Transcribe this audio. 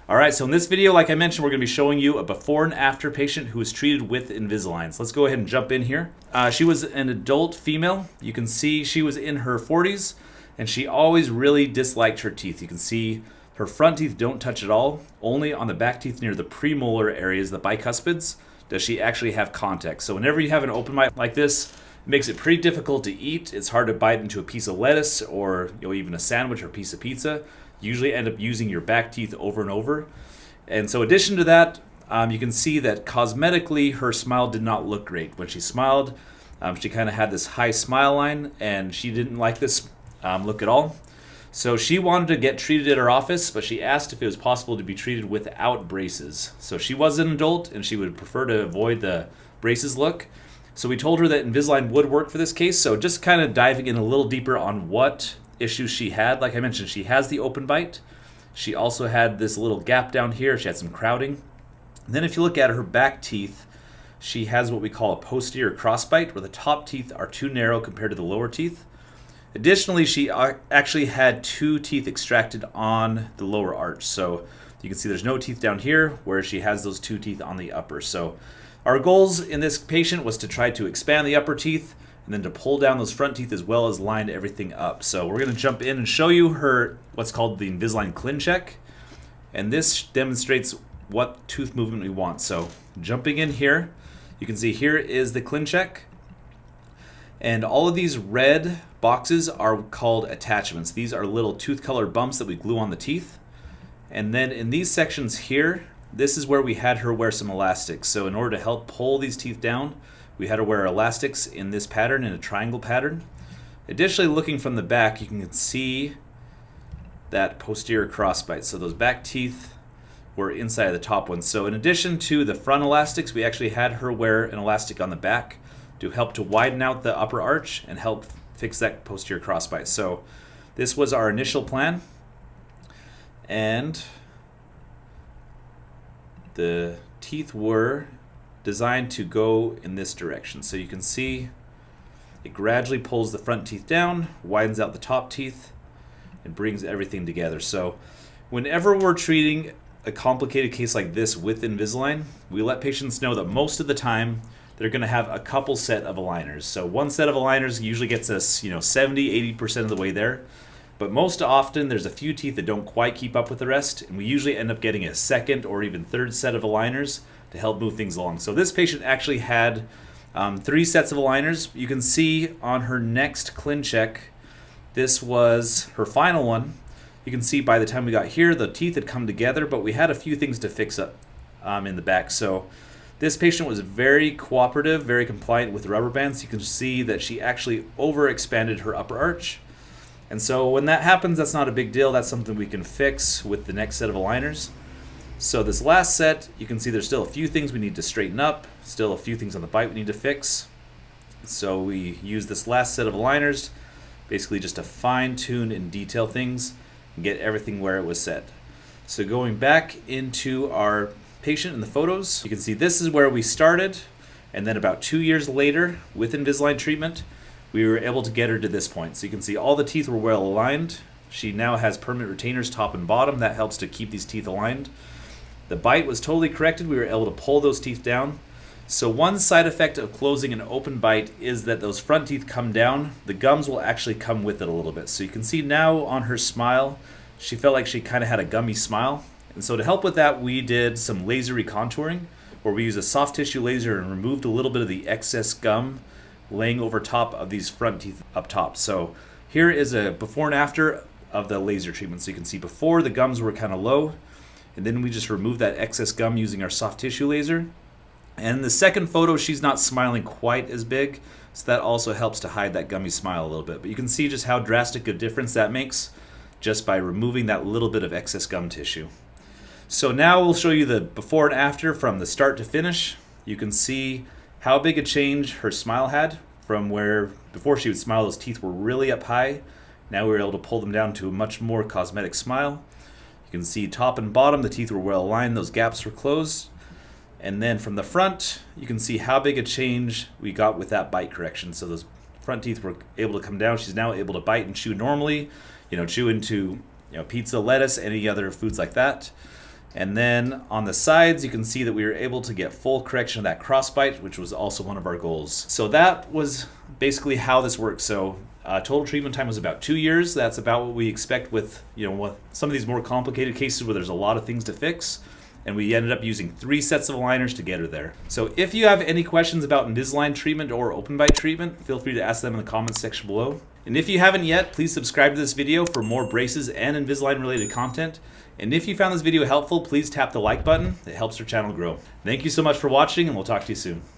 All right, so in this video, like I mentioned, we're going to be showing you a before and after patient who was treated with Invisalign. So let's go ahead and jump in here. She was an adult female. You can see she was in her 40s, and she always really disliked her teeth. You can see her front teeth don't touch at all. Only on the back teeth near the premolar areas, the bicuspids, does she actually have contact. So whenever you have an open bite like this, it makes it pretty difficult to eat. It's hard to bite into a piece of lettuce or even a sandwich or a piece of pizza. You usually end up using your back teeth over and over. And so in addition to that, you can see that cosmetically her smile did not look great. When she smiled, she kind of had this high smile line, and she didn't like this look at all. So she wanted to get treated at our office, but she asked if it was possible to be treated without braces. So she was an adult, and she would prefer to avoid the braces look. So we told her that Invisalign would work for this case. So just kind of diving in a little deeper on what issues she had. Like I mentioned, she has the open bite. She also had this little gap down here. She had some crowding. And then if you look at her back teeth, she has what we call a posterior crossbite, where the top teeth are too narrow compared to the lower teeth. Additionally, she actually had 2 teeth extracted on the lower arch. So you can see there's no teeth down here, where she has those 2 teeth on the upper. So our goals in this patient was to try to expand the upper teeth and then to pull down those front teeth as well as line everything up. So we're going to jump in and show you her what's called the Invisalign ClinCheck. And this demonstrates what tooth movement we want. So jumping in here, you can see here is the ClinCheck. And all of these red boxes are called attachments. These are little tooth color bumps that we glue on the teeth. And then in these sections here, this is where we had her wear some elastics. So in order to help pull these teeth down, we had her wear elastics in this pattern, in a triangle pattern. Additionally, looking from the back, you can see that posterior crossbite. So those back teeth were inside of the top ones. So in addition to the front elastics, we actually had her wear an elastic on the back to help to widen out the upper arch and help fix that posterior crossbite. So this was our initial plan. And the teeth were designed to go in this direction. So you can see it gradually pulls the front teeth down, widens out the top teeth, and brings everything together. So whenever we're treating a complicated case like this with Invisalign, we let patients know that most of the time they're going to have a couple set of aligners. So one set of aligners usually gets us 70-80% of the way there. But most often there's a few teeth that don't quite keep up with the rest, and we usually end up getting a second or even third set of aligners to help move things along. So this patient actually had 3 sets of aligners. You can see on her next ClinCheck, this was her final one. You can see by the time we got here, the teeth had come together, but we had a few things to fix up in the back. So this patient was very cooperative, very compliant with the rubber bands. You can see that she actually overexpanded her upper arch. And so when that happens, that's not a big deal. That's something we can fix with the next set of aligners. So this last set, you can see there's still a few things we need to straighten up, still a few things on the bite we need to fix. So we use this last set of aligners basically just to fine tune and detail things and get everything where it was set. So going back into our patient in the photos, you can see this is where we started, and then about 2 years later with Invisalign treatment, we were able to get her to this point. So you can see all the teeth were well aligned. She now has permanent retainers top and bottom. That helps to keep these teeth aligned. The bite was totally corrected. We were able to pull those teeth down. So one side effect of closing an open bite is that those front teeth come down. The gums will actually come with it a little bit. So you can see now on her smile, she felt like she kind of had a gummy smile. And so to help with that, we did some laser recontouring, where we used a soft tissue laser and removed a little bit of the excess gum laying over top of these front teeth up top. So here is a before and after of the laser treatment. So you can see before the gums were kind of low, and then we just removed that excess gum using our soft tissue laser. And in the second photo, she's not smiling quite as big, so that also helps to hide that gummy smile a little bit. But you can see just how drastic a difference that makes just by removing that little bit of excess gum tissue. So now we'll show you the before and after from the start to finish. You can see how big a change her smile had from where before she would smile, those teeth were really up high. Now we were able to pull them down to a much more cosmetic smile. You can see top and bottom, the teeth were well aligned, those gaps were closed. And then from the front, you can see how big a change we got with that bite correction. So those front teeth were able to come down. She's now able to bite and chew normally, chew into pizza, lettuce, any other foods like that. And then on the sides, you can see that we were able to get full correction of that crossbite, which was also one of our goals. So that was basically how this works. So total treatment time was about 2 years. That's about what we expect with, with some of these more complicated cases where there's a lot of things to fix. And we ended up using 3 sets of aligners to get her there. So if you have any questions about Invisalign treatment or open bite treatment, feel free to ask them in the comments section below. And if you haven't yet, please subscribe to this video for more braces and Invisalign related content. And if you found this video helpful, please tap the like button. It helps our channel grow. Thank you so much for watching, and we'll talk to you soon.